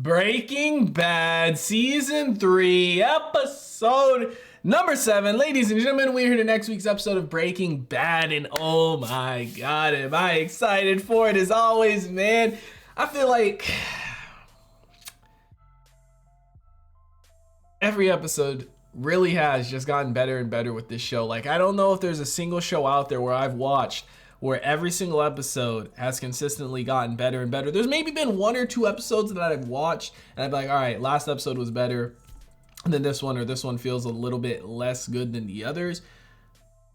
Breaking Bad Season 3, Episode number 7. Ladies and gentlemen, we're here to next week's episode of Breaking Bad, and oh my god, am I excited for it as always, man. I feel like every episode really has just gotten better and better with this show. Like, I don't know if there's a single show out there where I've watched where every single episode has consistently gotten better and better. There's maybe been one or two episodes that I've watched and I'd be like, all right, last episode was better than this one, or this one feels a little bit less good than the others.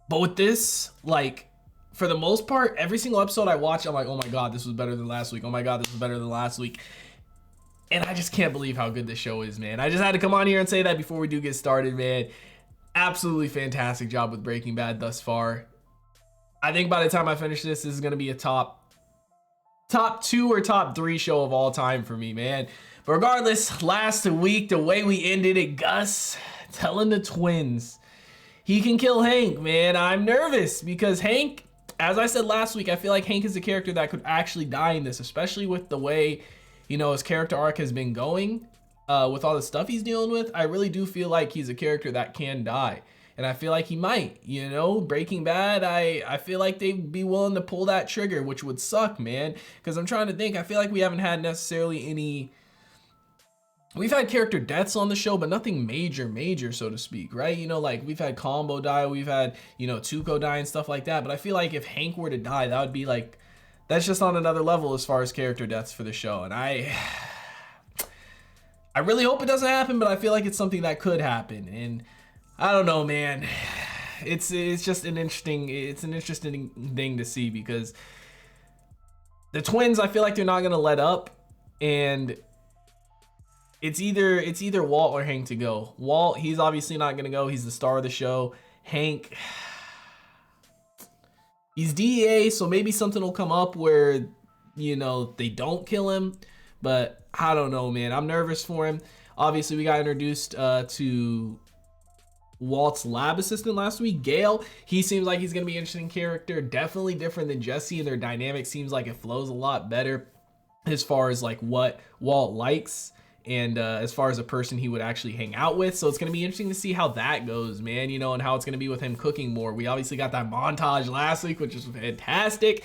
But with this, like, for the most part, every single episode I watch, I'm like, oh my god, this was better than last week. Oh my god, this was better than last week. And I just can't believe how good this show is, man. I just had to come on here and say that before we do get started, man. Absolutely fantastic job with Breaking Bad thus far. I think by the time I finish this is going to be a top 2 or top 3 show of all time for me, man. But regardless, last week, the way we ended it, Gus telling the twins he can kill Hank, man. I'm nervous because Hank, as I said last week, I feel like Hank is a character that could actually die in this, especially with the way, you know, his character arc has been going with all the stuff he's dealing with. I really do feel like he's a character that can die. And I feel like he might, you know, Breaking Bad, I feel like they'd be willing to pull that trigger, which would suck, man. Because I'm trying to think, I feel like we haven't had necessarily any, we've had character deaths on the show, but nothing major, so to speak, right? You know, like we've had Combo die, we've had, you know, Tuco die and stuff like that. But I feel like if Hank were to die, that would be like, that's just on another level as far as character deaths for the show. And I really hope it doesn't happen, but I feel like it's something that could happen. And I don't know, man. It's just an interesting thing to see because the twins, I feel like they're not gonna let up, and it's either Walt or Hank to go. Walt, he's obviously not gonna go. He's the star of the show. Hank, he's DEA, so maybe something will come up where, you know, they don't kill him, but I don't know, man. I'm nervous for him. Obviously, we got introduced to Walt's lab assistant last week, Gale. He seems like he's gonna be an interesting character, definitely different than Jesse, and their dynamic seems like it flows a lot better as far as like what Walt likes and as far as a person he would actually hang out with. So it's gonna be interesting to see how that goes, man, you know, and how it's gonna be with him cooking more. We obviously got that montage last week, which is fantastic.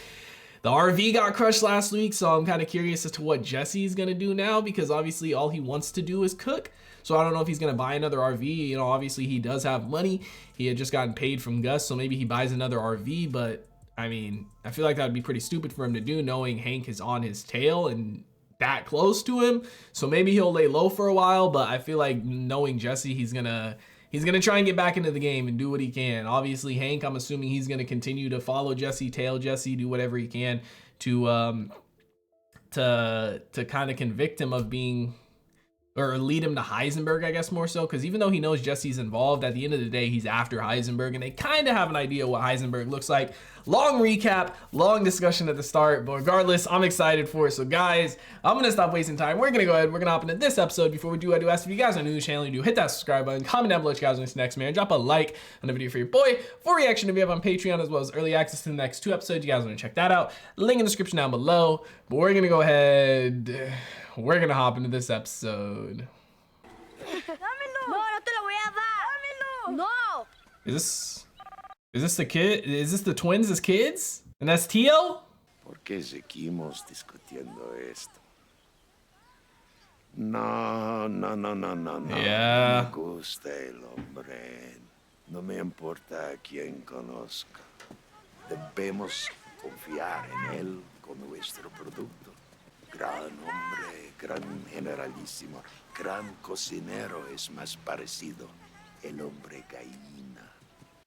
The RV got crushed last week, so I'm kind of curious as to what Jesse's gonna do now, because obviously all he wants to do is cook. So I don't know if he's gonna buy another RV. You know, obviously he does have money. He had just gotten paid from Gus, so maybe he buys another RV, but I mean, I feel like that would be pretty stupid for him to do, knowing Hank is on his tail and that close to him. So maybe he'll lay low for a while, but I feel like knowing Jesse, he's gonna try and get back into the game and do what he can. Obviously Hank, I'm assuming he's gonna continue to follow Jesse, tail Jesse, do whatever he can to kind of convict him of being, or lead him to Heisenberg, I guess, more so, because even though he knows Jesse's involved, at the end of the day, he's after Heisenberg, and they kind of have an idea what Heisenberg looks like. Long recap, long discussion at the start, but regardless, I'm excited for it. So guys, I'm gonna stop wasting time. We're gonna go ahead, we're gonna hop into this episode. Before we do, I do ask if you guys are new to the channel, you do hit that subscribe button, comment down below what you guys want to see next, man. Drop a like on the video for your boy, for reaction to be up on Patreon, as well as early access to the next 2 episodes. You guys want to check that out, link in the description down below. But we're gonna go ahead, we're gonna hop into this episode. ¡Dámelo! No, no te lo voy a dar. ¡Dámelo! No. Is this the kid? Is this the twins as kids? And that's Tio? ¿Por qué seguimos discutiendo esto? No. Yeah. No me gusta el hombre. No me importa a quién conozca. Debemos confiar en él con nuestro producto. Gran hombre, gran generalísimo, gran cocinero, es más parecido el hombre gallina.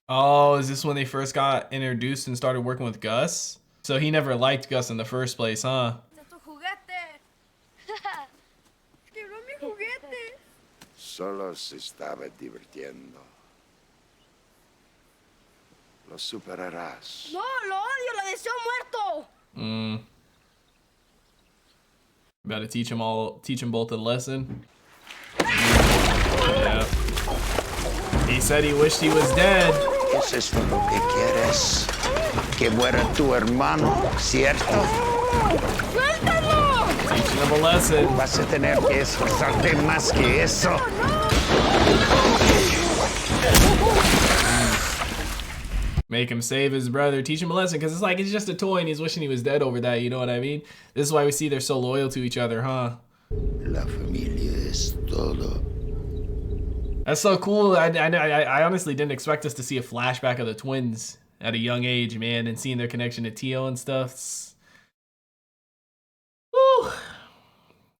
Oh, is this when they first got introduced and started working with Gus? So he never liked Gus in the first place, huh? ¡Es tu juguete! ¡Quiero mi juguete! Solo se estaba divirtiendo. Lo superarás. ¡No, lo odio! ¡Lo deseo muerto! About to teach them both a lesson. Yeah. He said he wished he was dead. ¿Es esto lo que quieres? Que muera tu hermano, ¿cierto? ¡Suéltalo! Teaching him a lesson. Vas a tener que esforzarte más que eso. Make him save his brother, teach him a lesson, because it's like it's just a toy and he's wishing he was dead over that, you know what I mean? This is why we see they're so loyal to each other, huh? La familia es todo. That's so cool. I honestly didn't expect us to see a flashback of the twins at a young age, man, and seeing their connection to Tio and stuff. Woo!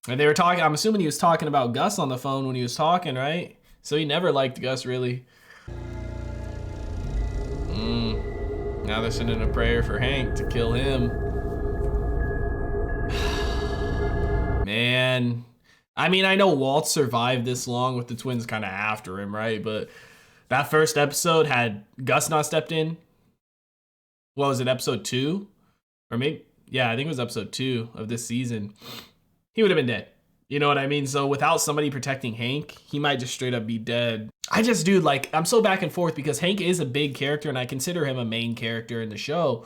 And they were talking, I'm assuming he was talking about Gus on the phone when he was talking, right? So he never liked Gus, really. Now they're sending a prayer for Hank to kill him. Man. I mean, I know Walt survived this long with the twins kind of after him, right? But that first episode had Gus not stepped in. What was it, episode 2? Or maybe, yeah, I think it was episode 2 of this season. He would have been dead. You know what I mean? So without somebody protecting Hank, he might just straight up be dead. Dude, like, I'm so back and forth because Hank is a big character and I consider him a main character in the show.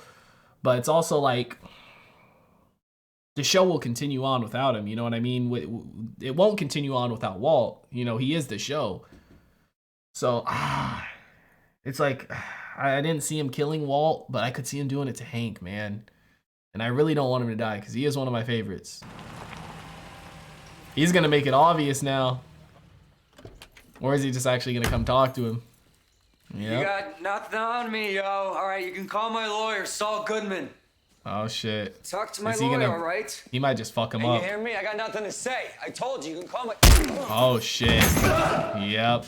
But it's also like, the show will continue on without him. You know what I mean? It won't continue on without Walt. You know, he is the show. So, it's like, I didn't see him killing Walt, but I could see him doing it to Hank, man. And I really don't want him to die because he is one of my favorites. He's gonna make it obvious now. Or is he just actually gonna come talk to him? Yep. You got nothing on me, yo. All right, you can call my lawyer, Saul Goodman. Oh shit. Talk to my lawyer, all right? He might just fuck him Hey, up. you hear me? I got nothing to say. I told you, you can call my... Oh shit. Yep.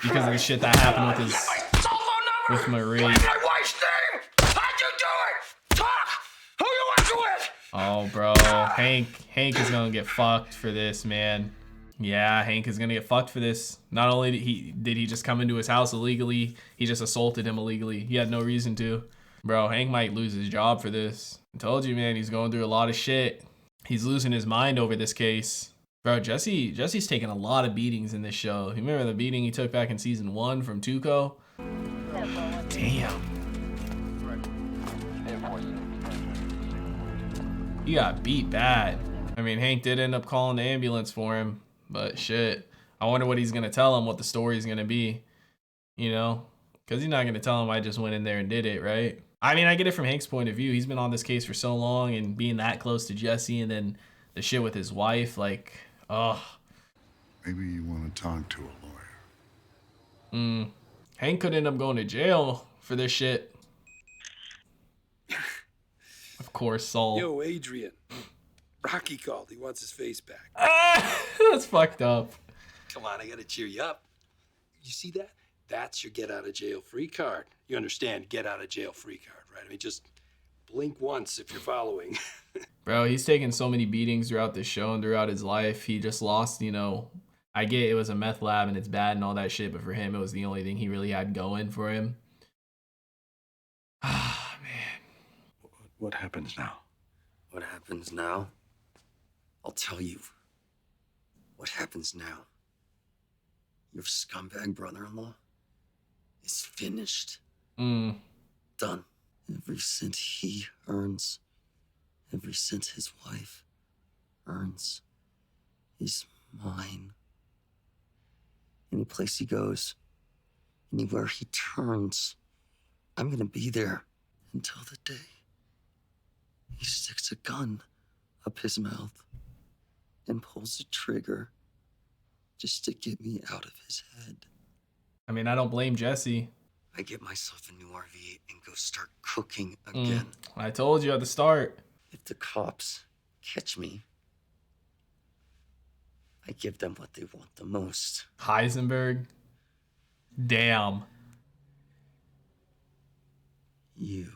Because of the shit that happened with his... with Marie. What's my wife's name? How'd you do it? Talk! Who you working with? Oh, bro. Hank is gonna get fucked for this, man. Yeah, Hank is gonna get fucked for this. Not only did he just come into his house illegally, he just assaulted him illegally. He had no reason to. Bro, Hank might lose his job for this. I told you, man, he's going through a lot of shit. He's losing his mind over this case. Bro, Jesse's taking a lot of beatings in this show. You remember the beating he took back in season 1 from Tuco? Damn. He got beat bad. I mean, Hank did end up calling the ambulance for him, but shit. I wonder what he's gonna tell him, what the story's gonna be. You know? Because he's not gonna tell him I just went in there and did it, right? I mean, I get it from Hank's point of view. He's been on this case for so long and being that close to Jesse and then the shit with his wife, like, ugh. Maybe you want to talk to a lawyer. Hank could end up going to jail for this shit. Of course, Saul. Yo, Adrian. Rocky called. He wants his face back. That's fucked up. Come on, I gotta cheer you up. You see that? That's your get out of jail free card. You understand, get out of jail free card, right? I mean, just blink once if you're following. Bro, he's taken so many beatings throughout this show and throughout his life. He just lost, you know, I get it was a meth lab and it's bad and all that shit, but for him, it was the only thing he really had going for him. Ah, man. What happens now? What happens now? I'll tell you. What happens now? Your scumbag brother-in-law is finished. Done. Every cent he earns, every cent his wife earns is mine. Any place he goes, anywhere he turns, I'm gonna be there until the day he sticks a gun up his mouth and pulls the trigger just to get me out of his head. I mean, I don't blame Jesse. I get myself a new RV and go start cooking again. I told you at the start. If the cops catch me, I give them what they want the most. Heisenberg. Damn. You.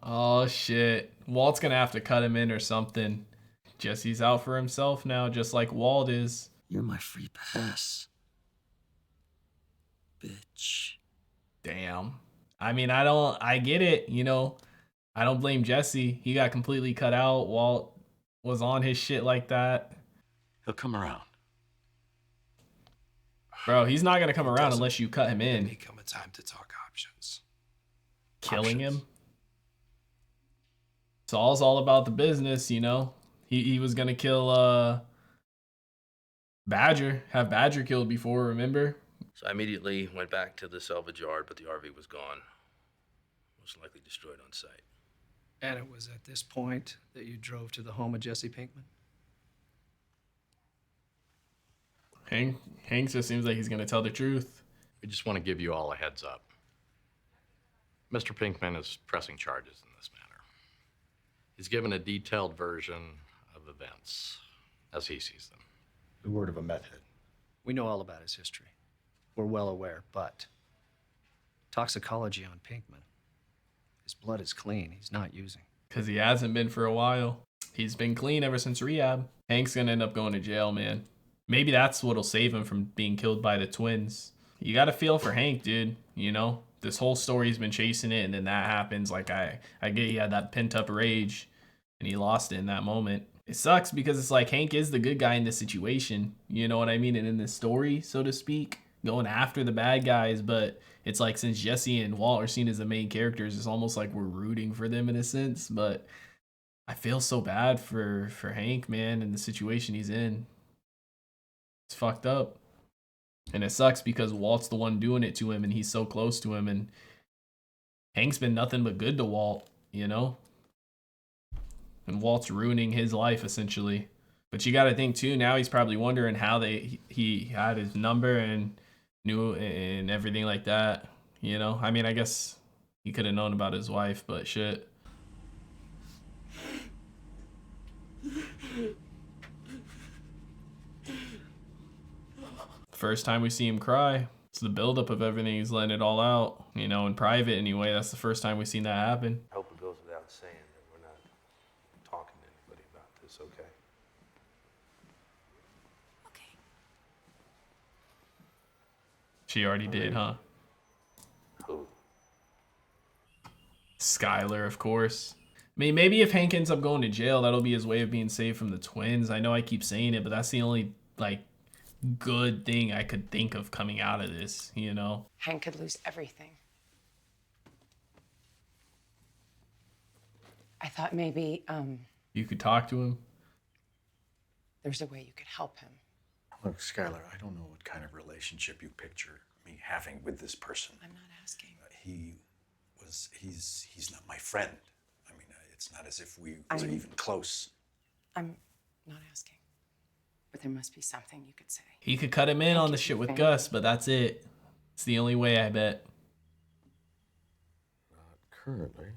Oh, shit. Walt's gonna have to cut him in or something. Jesse's out for himself now, just like Walt is. You're my free pass. Bitch. Damn. I mean, I get it, you know. I don't blame Jesse. He got completely cut out. Walt was on his shit like that. He'll come around. Bro, he's not gonna come around unless you cut him in. May come a time to talk options. Killing him? Saul's all about the business, you know. He was gonna kill Badger, have Badger killed before, remember? So I immediately went back to the salvage yard, but the RV was gone. Most likely destroyed on site. And it was at this point that you drove to the home of Jesse Pinkman? Hank just seems like he's gonna tell the truth. We just want to give you all a heads up. Mr. Pinkman is pressing charges in this matter. He's given a detailed version of events as he sees them. The word of a meth head. We know all about his history. We're well aware, but toxicology on Pinkman. His blood is clean. He's not using. Because he hasn't been for a while. He's been clean ever since rehab. Hank's gonna end up going to jail, man. Maybe that's what'll save him from being killed by the twins. You gotta feel for Hank, dude. You know? This whole story's been chasing it, and then that happens. Like, I get he had that pent-up rage, and he lost it in that moment. It sucks because it's like Hank is the good guy in this situation. You know what I mean? And in this story, so to speak, going after the bad guys. But it's like since Jesse and Walt are seen as the main characters, it's almost like we're rooting for them in a sense. But I feel so bad for Hank, man, and the situation he's in. It's fucked up. And it sucks because Walt's the one doing it to him, and he's so close to him. And Hank's been nothing but good to Walt, you know? And Walt's ruining his life, essentially. But you got to think, too, now he's probably wondering how he had his number and knew and everything like that, you know? I mean, I guess he could have known about his wife, but shit. First time we see him cry. It's the buildup of everything. He's letting it all out, you know, in private anyway. That's the first time we've seen that happen. I hope it goes without saying that we're not talking to anybody about this, okay? Okay. She already did, huh? Who? Skylar, of course. I mean, maybe if Hank ends up going to jail, that'll be his way of being saved from the twins. I know I keep saying it, but that's the only, like, good thing I could think of coming out of this, you know? Hank could lose everything. I thought maybe, You could talk to him. there's a way you could help him. Look, Skylar, I don't know what kind of relationship you picture me having with this person. I'm not asking. He's not my friend. I mean, it's not as if we were I'm- even close. I'm not asking. But there must be something you could say. He could cut him in on the shit with Gus, but that's it. It's the only way, I bet. Not currently.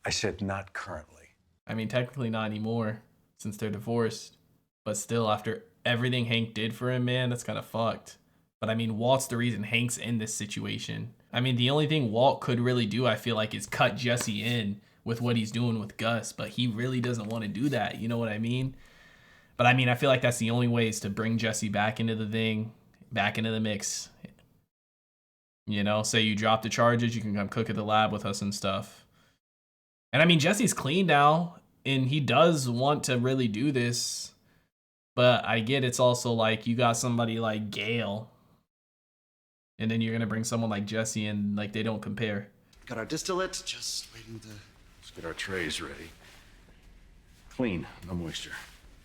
I said not currently. I mean, technically not anymore, since they're divorced. But still, after everything Hank did for him, man, that's kind of fucked. But I mean, Walt's the reason Hank's in this situation. I mean, the only thing Walt could really do, I feel like, is cut Jesse in with what he's doing with Gus. But he really doesn't want to do that, you know what I mean? But I mean, I feel like that's the only way is to bring Jesse back into the thing, back into the mix. You know, say you drop the charges, you can come cook at the lab with us and stuff. And I mean, Jesse's clean now, and he does want to really do this. But I get it's also like you got somebody like Gail, and then you're going to bring someone like Jesse, and like they don't compare. Got our distillate, just waiting to... Let's get our trays ready. Clean, no moisture.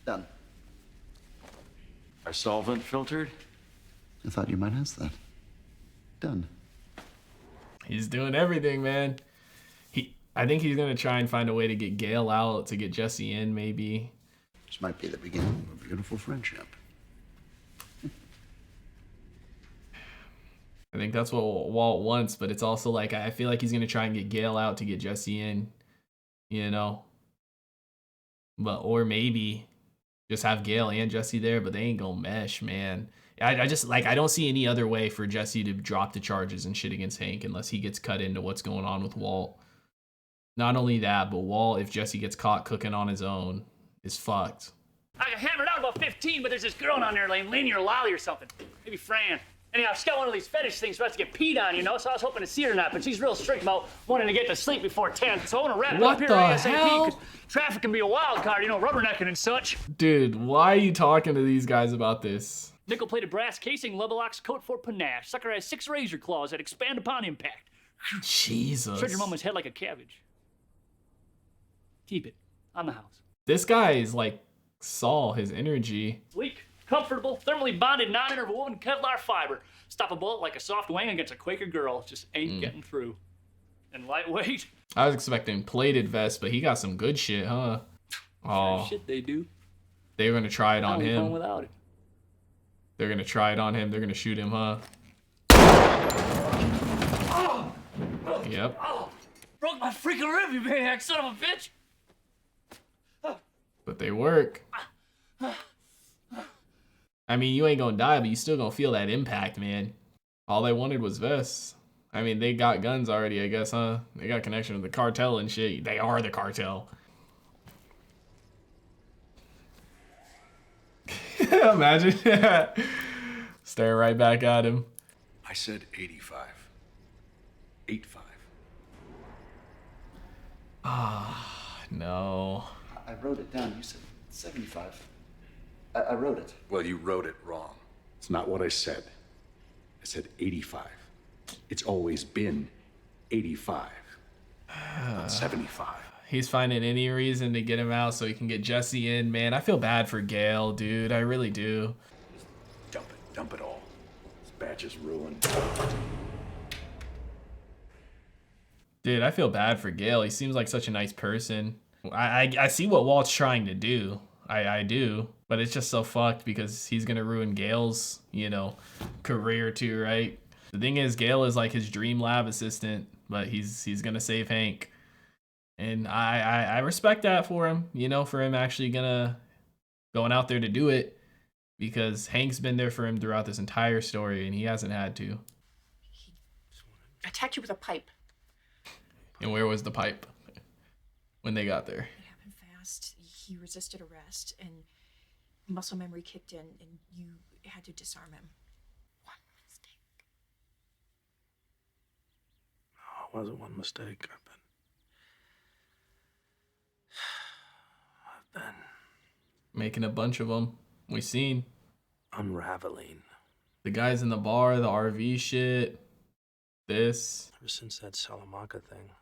Done. Our solvent filtered? I thought you might ask that. Done. He's doing everything, man. I think he's going to try and find a way to get Gail out, to get Jesse in, maybe. This might be the beginning of a beautiful friendship. I think that's what Walt wants, but it's also like, I feel like he's going to try and get Gail out to get Jesse in, you know? But, or maybe just have Gail and Jesse there, but they ain't gonna mesh, man. I just, like, I don't see any other way for Jesse to drop the charges and shit against Hank unless he gets cut into what's going on with Walt. Not only that, but Walt, if Jesse gets caught cooking on his own, is fucked. I got hammered out about 15, but there's this girl down there named Lainey or Lolly or something. Maybe Fran. Anyhow, she's got one of these fetish things for us to get peed on, you know, so I was hoping to see her tonight, but she's real strict about wanting to get to sleep before 10, so I want to wrap it up here ASAP, because traffic can be a wild card, you know, rubbernecking and such. Dude, why are you talking to these guys about this? Nickel-plated brass casing, level ox coat for panache. Sucker has 6 razor claws that expand upon impact. Jesus. Shred your mama's head like a cabbage. Keep it on the house. This guy is like Saul, his energy. Sleek, comfortable, thermally bonded, non-interwoven Kevlar fiber. Stop a bullet like a soft wing against a Quaker girl. Just ain't getting through. And lightweight. I was expecting plated vest, but he got some good shit, huh? Oh, Shit they do. they're gonna try it on How we going him. without it? They're gonna try it on him. They're gonna shoot him, huh? Yep. Broke my freaking rib, you maniac son of a bitch! But they work. I mean, you ain't gonna die, but you still gonna feel that impact, man. All they wanted was vests. I mean, they got guns already, I guess, huh? They got connection with the cartel and shit. They are the cartel. Imagine. Stare right back at him. I said 85. 85. No. I wrote it down. You said 75. I wrote it. Well, you wrote it wrong. It's not what I said. I said 85. It's always been 85, not 75. He's finding any reason to get him out so he can get Jesse in, man. I feel bad for Gale, dude. I really do. Dump it all. This batch is ruined. Dude, I feel bad for Gale. He seems like such a nice person. I see what Walt's trying to do. I do. But it's just so fucked because he's going to ruin Gale's, career too, right? The thing is, Gale is like his dream lab assistant, but he's going to save Hank. And I respect that for him, for him actually going out there to do it, because Hank's been there for him throughout this entire story and he hasn't had to. He attacked you with a pipe. And where was the pipe when they got there? It happened fast. He resisted arrest and muscle memory kicked in and you had to disarm him. One mistake. No, it wasn't one mistake. I've been Making a bunch of them. We seen unraveling. The guys in the bar, the RV shit, this. Ever since that Salamanca thing.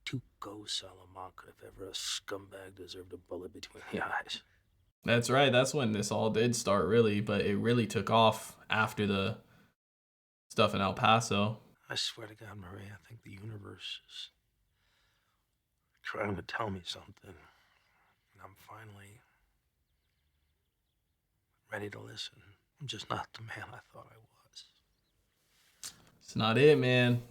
Tuco Salamanca, if ever a scumbag deserved a bullet between the eyes. That's right. That's when this all did start, really. But it really took off after the stuff in El Paso. I swear to God, Marie, I think the universe is trying to tell me something. And I'm finally ready to listen. I'm just not the man I thought I was. It's not it, man.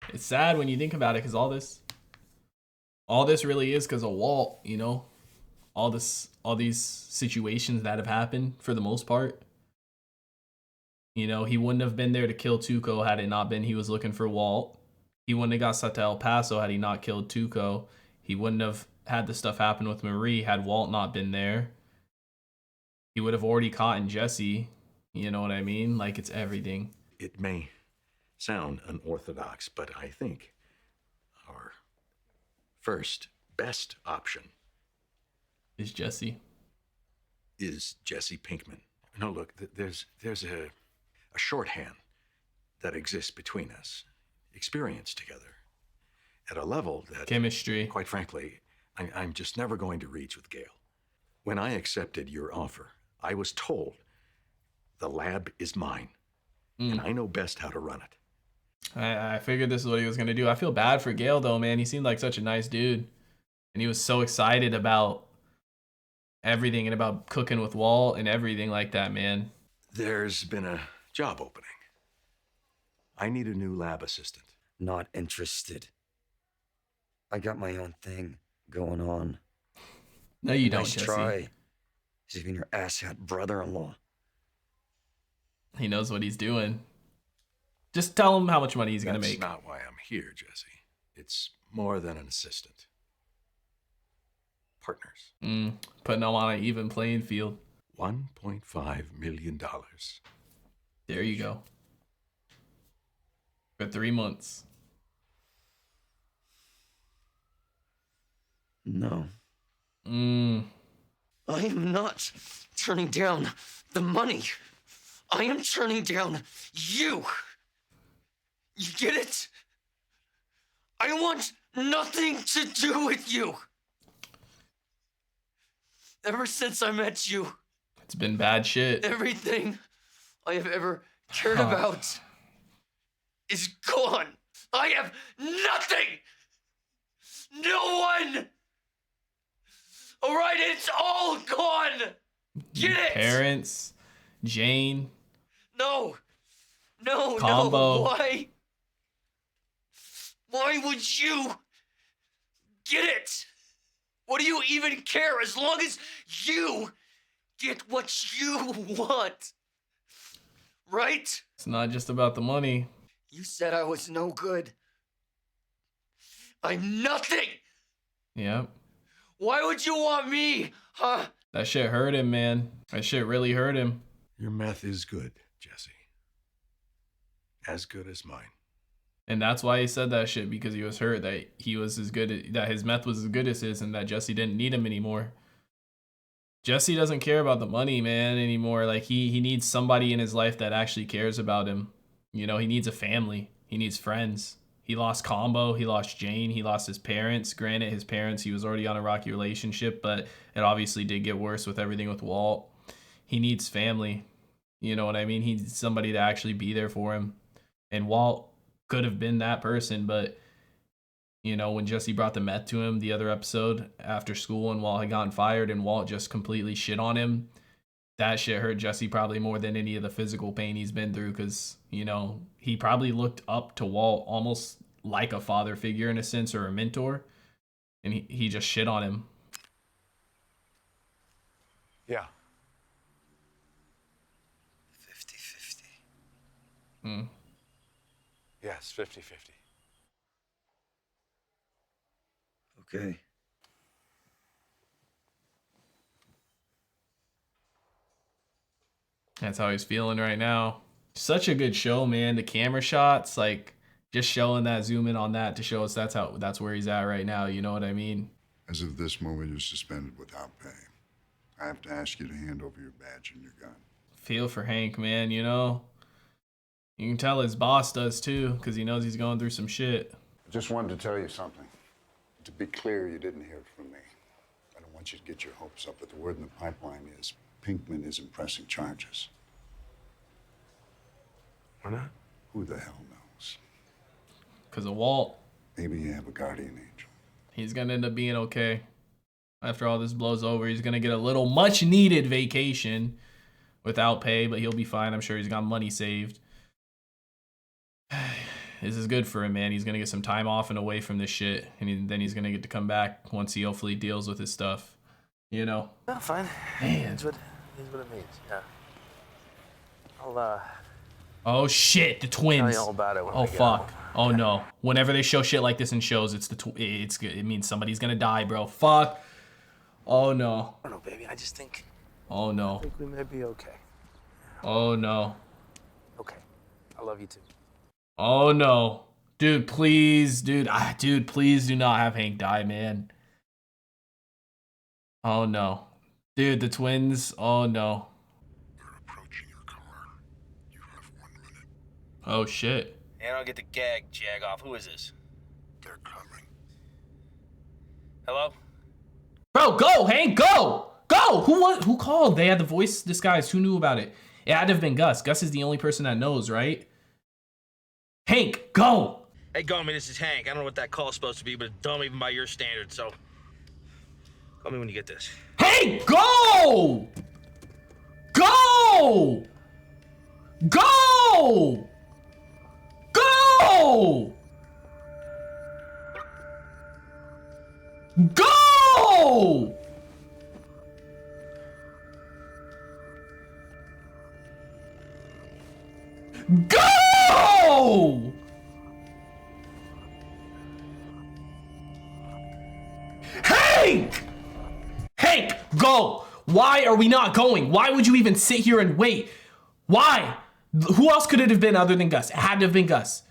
It's sad when you think about it, because all this really is because of Walt, all these situations that have happened for the most part. He wouldn't have been there to kill Tuco had it not been he was looking for Walt. He wouldn't have got sent to El Paso had he not killed Tuco. He wouldn't have had the stuff happen with Marie had Walt not been there. He would have already caught Jesse. You know what I mean? Like, it's everything. It may sound unorthodox, but I think our first best option is Jesse Pinkman. No, look, there's a shorthand that exists between us, experience together at a level that chemistry, quite frankly, I'm just never going to reach with Gale. When I accepted your offer, I was told the lab is mine, and I know best how to run it. I figured this is what he was going to do. I feel bad for Gale, though, man. He seemed like such a nice dude. And he was so excited about everything and about cooking with Walt and everything like that, man. There's been a job opening. I need a new lab assistant. Not interested. I got my own thing going on. No, you don't, Nice Jesse. try. He's even your asshat brother-in-law. He knows what he's doing. Just tell him how much money he's going to make. That's not why I'm here, Jesse. It's more than an assistant. Partners. Putting them on an even playing field. $1.5 million. There you go. For 3 months. No. I am not turning down the money. I am turning down you. You get it? I want nothing to do with you. Ever since I met you, It's been bad shit. everything I have ever cared about is gone. I have nothing. No one. All right, it's all gone. Get it? Parents, Jane. No. No, Combo. no. Why? Why would you get it? What do you even care as long as you get what you want? Right? It's not just about the money. You said I was no good. I'm nothing. Yep. Why would you want me? Huh? That shit hurt him, man. That shit really hurt him. Your meth is good, Jesse. As good as mine. And that's why he said that shit, because he was hurt that he was as good, that his meth was as good as his, and that Jesse didn't need him anymore. Jesse doesn't care about the money, man, anymore. Like, he needs somebody in his life that actually cares about him. You know, he needs a family. He needs friends. He lost Combo. He lost Jane. He lost his parents. Granted, his parents, he was already on a rocky relationship, but it obviously did get worse with everything with Walt. He needs family. You know what I mean? He needs somebody to actually be there for him. And Walt could have been that person, but, you know, when Jesse brought the meth to him the other episode after school and Walt had gotten fired and Walt just completely shit on him, that shit hurt Jesse probably more than any of the physical pain he's been through, because, you know, he probably looked up to Walt almost like a father figure in a sense, or a mentor, and he just shit on him. Yeah. 50-50. Hmm. Yes, 50-50. Okay. That's how he's feeling right now. Such a good show, man. The camera shots, like, just showing that, zoom in on that to show us that's where he's at right now. You know what I mean? As of this moment, you're suspended without pay. I have to ask you to hand over your badge and your gun. Feel for Hank, man, you know? You can tell his boss does too, because he knows he's going through some shit. I just wanted to tell you something. To be clear, you didn't hear it from me. I don't want you to get your hopes up, but the word in the pipeline is Pinkman isn't pressing charges. Why not? Who the hell knows? Because of Walt. Maybe you have a guardian angel. He's going to end up being okay. After all this blows over, he's going to get a little much-needed vacation without pay, but he'll be fine. I'm sure he's got money saved. This is good for him, man. He's going to get some time off and away from this shit, and then he's going to get to come back once he hopefully deals with his stuff. You know? Oh, fine. Man. That's what it means, yeah. I'll, Oh, shit, the twins. tell you all about it when Oh, we get fuck. home. Oh, no. Whenever they show shit like this in shows, it means somebody's going to die, bro. Fuck. Oh, no. I don't know, baby. I just think... Oh, no. I think we may be okay. Oh, no. Okay. I love you, too. Oh, no. Dude, please. Dude, please do not have Hank die, man. Oh, no. Dude, the twins. Oh, no. Oh, shit. And I'll get the jag off. Who is this? They're coming. Hello? Bro, go, Hank, go! Go! Who called? They had the voice disguised. Who knew about it? It had to have been Gus. Gus is the only person that knows, right? Hank, go! Hey, Gomez, this is Hank. I don't know what that call's supposed to be, but it's dumb even by your standards, so... Call me when you get this. Hank, go! Go! Go! Go! Go! Go! Hank! Hank, go! Why are we not going? Why would you even sit here and wait? Why? Who else could it have been other than Gus? It had to have been Gus.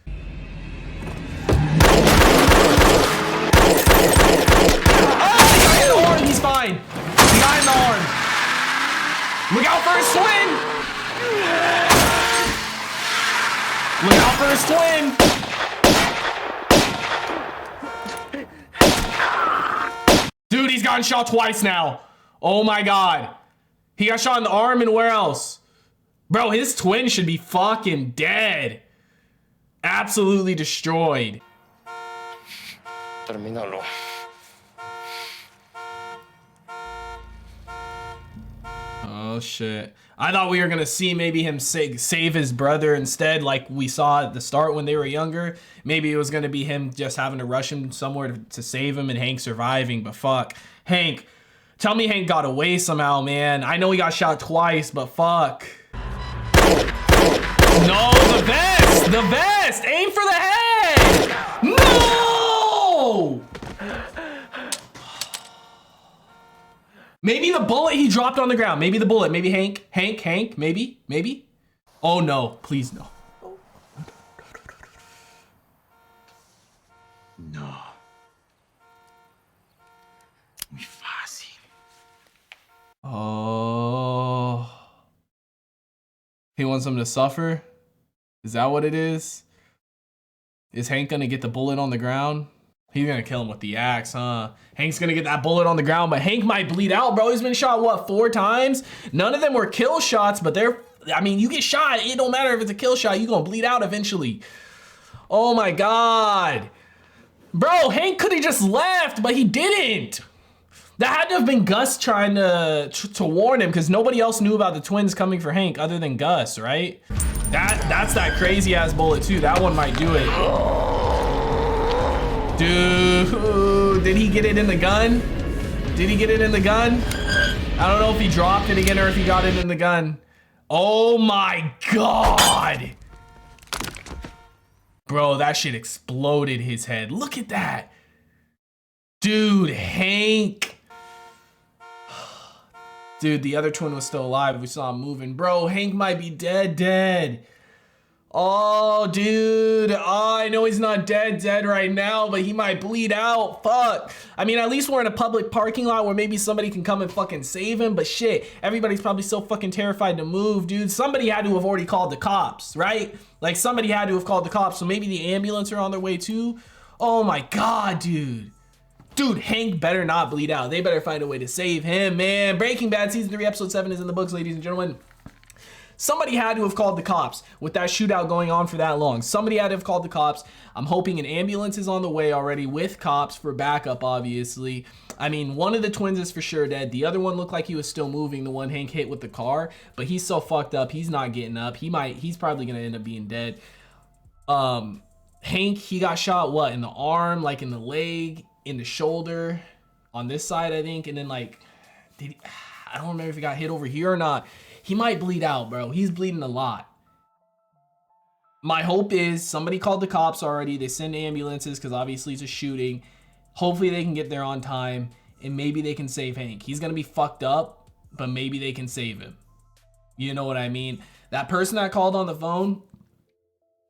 Oh, the guy in the horn, he's fine. The guy in the horn. Look out for his twin. Look out for his twin. Dude, he's gotten shot twice now. Oh my God. He got shot in the arm and where else? Bro, his twin should be fucking dead. Absolutely destroyed. Termínalo. Oh shit. I thought we were gonna see maybe him save his brother instead, like we saw at the start when they were younger. Maybe it was gonna be him just having to rush him somewhere to save him and Hank surviving, but fuck. Hank, tell me Hank got away somehow, man. I know he got shot twice, but fuck. No, the vest! The vest! Aim for the head! No! Maybe the bullet he dropped on the ground. Maybe the bullet. Maybe Hank. Maybe. Oh no, please no. No. Muy fácil. Oh. He wants him to suffer? Is that what it is? Is Hank gonna get the bullet on the ground? He's gonna kill him with the axe, huh? Hank's gonna get that bullet on the ground, but Hank might bleed out, bro. He's been shot, what, 4 times? None of them were kill shots, but I mean, you get shot. It don't matter if it's a kill shot. You're gonna bleed out eventually. Oh my God. Bro, Hank could have just left, but he didn't. That had to have been Gus trying to warn him, because nobody else knew about the twins coming for Hank other than Gus, right? That's that crazy ass bullet too. That one might do it. Dude, did he get it in the gun? Did he get it in the gun? I don't know if he dropped it again or if he got it in the gun. Oh my God. Bro, that shit exploded his head. Look at that. Dude, Hank. Dude, the other twin was still alive. We saw him moving. Bro, Hank might be dead. Oh, dude. Oh, I know he's not dead right now, but he might bleed out. Fuck. I mean, at least we're in a public parking lot where maybe somebody can come and fucking save him, but shit, everybody's probably so fucking terrified to move, dude. Somebody had to have already called the cops, right? Like, somebody had to have called the cops, so maybe the ambulance are on their way too. Oh my God, dude. Dude, Hank better not bleed out. They better find a way to save him, man. Breaking Bad Season 3, Episode 7 is in the books, ladies and gentlemen. Somebody had to have called the cops with that shootout going on for that long. Somebody had to have called the cops. I'm hoping an ambulance is on the way already with cops for backup, obviously. I mean, one of the twins is for sure dead. The other one looked like he was still moving, the one Hank hit with the car, but he's so fucked up, he's not getting up. He's probably gonna end up being dead. Hank, he got shot, what, in the arm, like in the leg, in the shoulder, on this side, I think, and then like, I don't remember if he got hit over here or not. He might bleed out, bro. He's bleeding a lot. My hope is somebody called the cops already. They send ambulances because obviously it's a shooting. Hopefully they can get there on time and maybe they can save Hank. He's going to be fucked up, but maybe they can save him. You know what I mean? That person that called on the phone,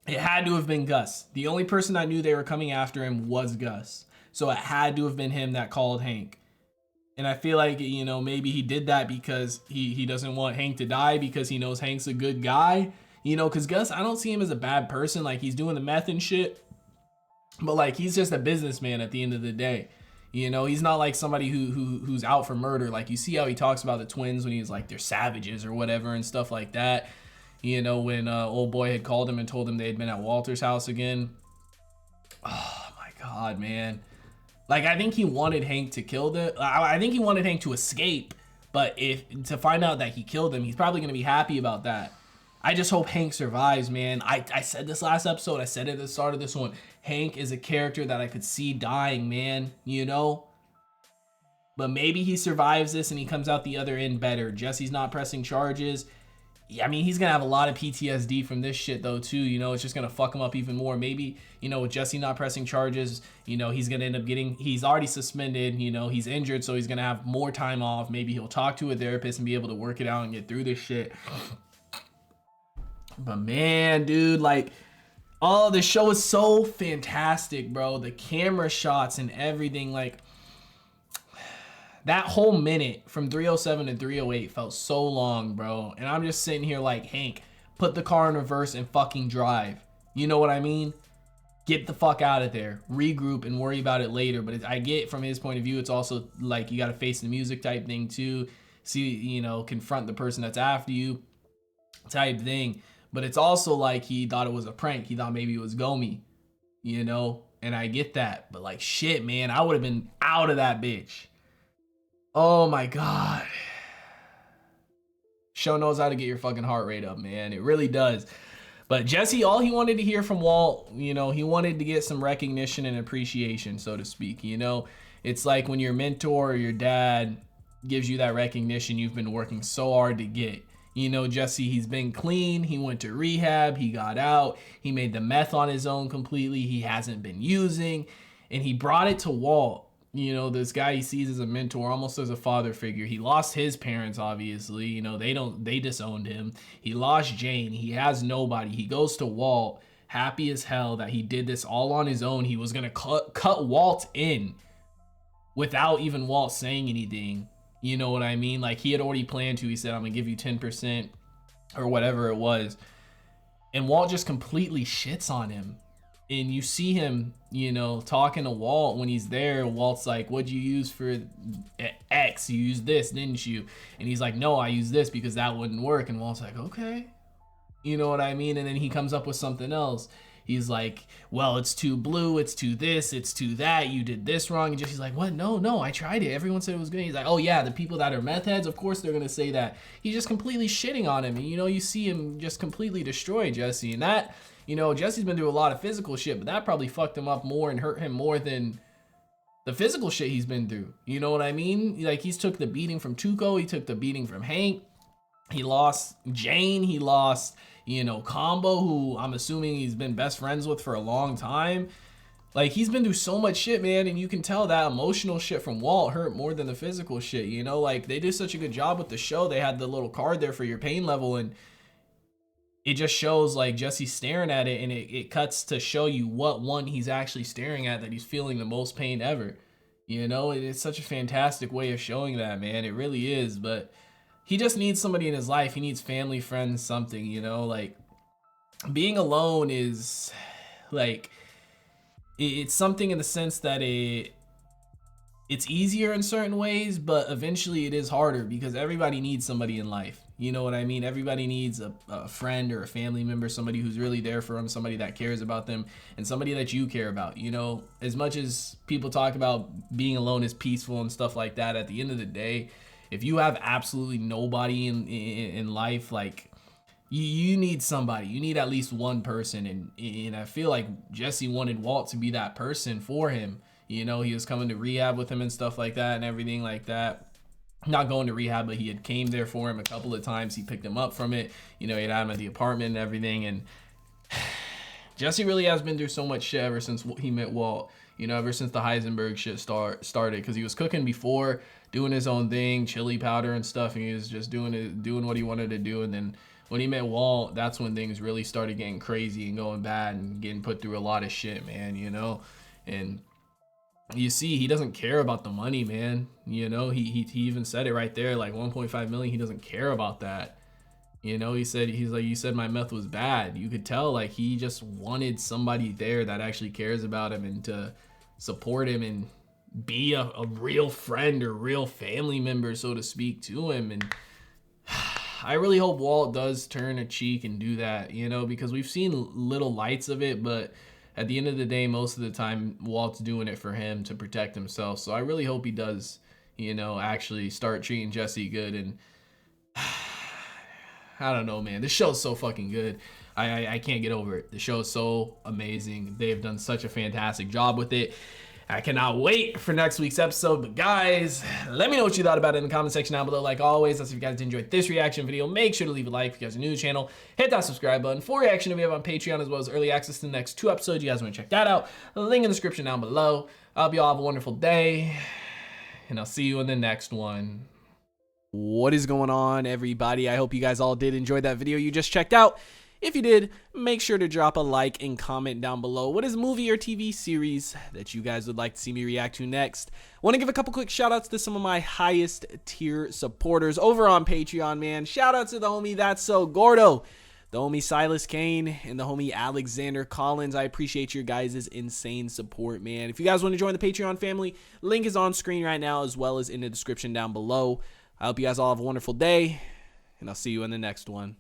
it had to have been Gus. The only person I knew they were coming after him was Gus. So it had to have been him that called Hank. And I feel like, you know, maybe he did that because he doesn't want Hank to die because he knows Hank's a good guy. You know, because Gus, I don't see him as a bad person. Like, he's doing the meth and shit. But, like, he's just a businessman at the end of the day. You know, he's not like somebody who's out for murder. Like, you see how he talks about the twins when he's like, they're savages or whatever and stuff like that. You know, when old boy had called him and told him they had been at Walter's house again. Oh, my God, man. Like, I think he wanted Hank to kill them. I think he wanted Hank to escape, but to find out that he killed him, he's probably going to be happy about that. I just hope Hank survives, man. I said this last episode. I said it at the start of this one. Hank is a character that I could see dying, man, you know? But maybe he survives this and he comes out the other end better. Jesse's not pressing charges. Yeah, I mean, he's going to have a lot of PTSD from this shit, though, too. You know, it's just going to fuck him up even more. Maybe, you know, with Jesse not pressing charges, you know, he's going to end up he's already suspended, you know, he's injured, so he's going to have more time off. Maybe he'll talk to a therapist and be able to work it out and get through this shit. But, man, dude, like, oh, the show is so fantastic, bro. The camera shots and everything, like, that whole minute from 307 to 308 felt so long, bro. And I'm just sitting here like, Hank, put the car in reverse and fucking drive. You know what I mean? get the fuck out of there, regroup, and worry about it later. But I get from his point of view, it's also like you got to face the music type thing too. See, you know, confront the person that's after you type thing. But it's also like he thought it was a prank. He thought maybe it was Gomi, you know? And I get that. But like, shit, man, I would have been out of that bitch. Oh my God. Show knows how to get your fucking heart rate up, man. It really does. But Jesse, all he wanted to hear from Walt, you know, he wanted to get some recognition and appreciation, so to speak. You know, it's like when your mentor or your dad gives you that recognition you've been working so hard to get. You know, Jesse, he's been clean. He went to rehab. He got out. He made the meth on his own completely. He hasn't been using. And he brought it to Walt. You know, this guy he sees as a mentor, almost as a father figure. He lost his parents, obviously. You know, they disowned him. He lost Jane. He has nobody. He goes to Walt, happy as hell that he did this all on his own. He was going to cut Walt in without even Walt saying anything. You know what I mean? Like, he had already planned to. He said, I'm going to give you 10% or whatever it was. And Walt just completely shits on him. And you see him, you know, talking to Walt when he's there. Walt's like, what'd you use for X? You used this, didn't you? And he's like, no, I used this because that wouldn't work. And Walt's like, okay. You know what I mean? And then he comes up with something else. He's like, well, it's too blue, it's too this, it's too that, you did this wrong. And Jesse's like, what? No, I tried it. Everyone said it was good. He's like, oh yeah, the people that are meth heads, of course they're gonna say that. He's just completely shitting on him. And you know, you see him just completely destroy Jesse. And that, you know, Jesse's been through a lot of physical shit, but that probably fucked him up more and hurt him more than the physical shit he's been through. You know what I mean? Like, he's took the beating from Tuco, he took the beating from Hank, he lost Jane, he lost, you know, Combo, who I'm assuming he's been best friends with for a long time. Like, he's been through so much shit, man, and you can tell that emotional shit from Walt hurt more than the physical shit, you know? Like, they did such a good job with the show. They had the little card there for your pain level, and it just shows, like, Jesse staring at it, and it cuts to show you what one he's actually staring at, that he's feeling the most pain ever. You know, it's such a fantastic way of showing that, man. It really is, but he just needs somebody in his life. He needs family, friends, something, you know? Like, being alone is, like, it's something in the sense that it's easier in certain ways, but eventually it is harder because everybody needs somebody in life. You know what I mean? Everybody needs a friend or a family member, somebody who's really there for them, somebody that cares about them, and somebody that you care about. You know, as much as people talk about being alone is peaceful and stuff like that, at the end of the day, if you have absolutely nobody in life, like, you need somebody. You need at least one person, and I feel like Jesse wanted Walt to be that person for him. You know, he was coming to rehab with him and stuff like that and everything like that. Not going to rehab, but he had came there for him a couple of times. He picked him up from it. You know, he had him at the apartment and everything. And Jesse really has been through so much shit ever since he met Walt. You know, ever since the Heisenberg shit started. Because he was cooking before, doing his own thing, chili powder and stuff. And he was just doing what he wanted to do. And then when he met Walt, that's when things really started getting crazy and going bad and getting put through a lot of shit, man, you know? And you see, he doesn't care about the money, man. You know, he even said it right there, like 1.5 million, he doesn't care about that. You know, he's like, you said my meth was bad. You could tell, like, he just wanted somebody there that actually cares about him and to support him and be a real friend or real family member, so to speak, to him. And I really hope Walt does turn a cheek and do that, you know, because we've seen little lights of it, but at the end of the day, most of the time, Walt's doing it for him to protect himself. So I really hope he does, you know, actually start treating Jesse good. And I don't know, man. This show's so fucking good. I can't get over it. The show is so amazing. They have done such a fantastic job with it. I cannot wait for next week's episode. But guys, let me know what you thought about it in the comment section down below. Like always, that's if you guys enjoyed this reaction video. Make sure to leave a like if you guys are new to the channel. Hit that subscribe button for reaction we have on Patreon, as well as early access to the next 2 episodes. You guys want to check that out? Link in the description down below. I hope you all have a wonderful day, and I'll see you in the next one. What is going on, everybody? I hope you guys all did enjoy that video you just checked out. If you did, make sure to drop a like and comment down below. What is movie or TV series that you guys would like to see me react to next? Want to give a couple quick shout outs to some of my highest tier supporters over on Patreon, man. Shout out to the homie That's So Gordo, the homie Silas Kane, and the homie Alexander Collins. I appreciate your guys' insane support, man. If you guys want to join the Patreon family, link is on screen right now as well as in the description down below. I hope you guys all have a wonderful day, and I'll see you in the next one.